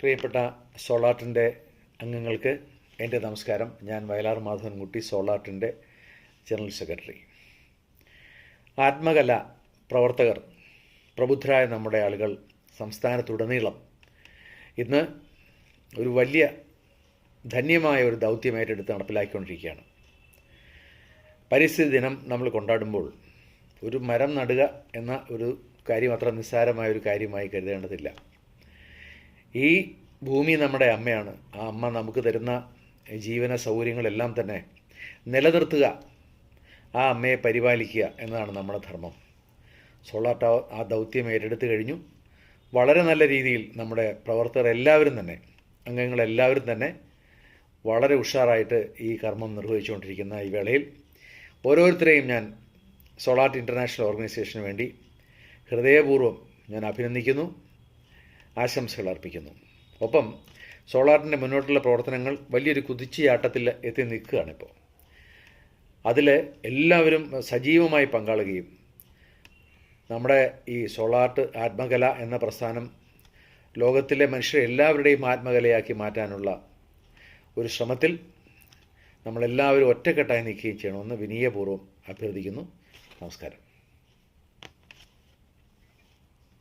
പ്രിയപ്പെട്ട സോളാർട്ടിൻ്റെ അംഗങ്ങൾക്ക് എൻ്റെ നമസ്കാരം. ഞാൻ വയലാർ മാധവൻകുട്ടി, സോളാർട്ടിൻ്റെ ജനറൽ സെക്രട്ടറി. ആത്മകല പ്രവർത്തകർ, പ്രബുദ്ധരായ നമ്മുടെ ആളുകൾ സംസ്ഥാനത്തുടനീളം ഇന്ന് ഒരു വലിയ ധന്യമായ ഒരു ദൗത്യം ഏറ്റെടുത്ത് നടപ്പിലാക്കിക്കൊണ്ടിരിക്കുകയാണ്. പരിസ്ഥിതി ദിനം നമ്മൾ കൊണ്ടാടുമ്പോൾ ഒരു മരം നടുക എന്ന ഒരു കാര്യം അത്ര നിസ്സാരമായ ഒരു കാര്യമായി കരുതേണ്ടതില്ല. ഈ ഭൂമി നമ്മുടെ അമ്മയാണ്. ആ അമ്മ നമുക്ക് തരുന്ന ജീവന സൗകര്യങ്ങളെല്ലാം തന്നെ നിലനിർത്തുക, ആ അമ്മയെ പരിപാലിക്കുക എന്നതാണ് നമ്മുടെ ധർമ്മം. സോളാർട്ട് ആ ദൗത്യം ഏറ്റെടുത്ത് കഴിഞ്ഞു. വളരെ നല്ല രീതിയിൽ നമ്മുടെ പ്രവർത്തകർ എല്ലാവരും തന്നെ, അംഗങ്ങളെല്ലാവരും തന്നെ വളരെ ഉഷാറായിട്ട് ഈ കർമ്മം നിർവഹിച്ചുകൊണ്ടിരിക്കുന്ന ഈ വേളയിൽ ഓരോരുത്തരെയും ഞാൻ സോളാർട്ട് ഇൻ്റർനാഷണൽ ഓർഗനൈസേഷന് വേണ്ടി ഹൃദയപൂർവ്വം ഞാൻ അഭിനന്ദിക്കുന്നു, ആശംസകൾ അർപ്പിക്കുന്നു. ഒപ്പം സോളാർട്ടിൻ്റെ മുന്നോട്ടുള്ള പ്രവർത്തനങ്ങൾ വലിയൊരു കുതിച്ചുചാട്ടത്തിൽ എത്തി നിൽക്കുകയാണിപ്പോൾ. അതിൽ എല്ലാവരും സജീവമായി പങ്കാളുകയും നമ്മുടെ ഈ സോളാർട്ട് ആത്മകല എന്ന പ്രസ്ഥാനം ലോകത്തിലെ മനുഷ്യരെല്ലാവരുടെയും ആത്മകലയാക്കി മാറ്റാനുള്ള ഒരു ശ്രമത്തിൽ നമ്മളെല്ലാവരും ഒറ്റക്കെട്ടായി നിൽക്കുകയും ചെയ്യണമെന്ന് വിനയപൂർവ്വം അഭ്യർത്ഥിക്കുന്നു. നമസ്കാരം.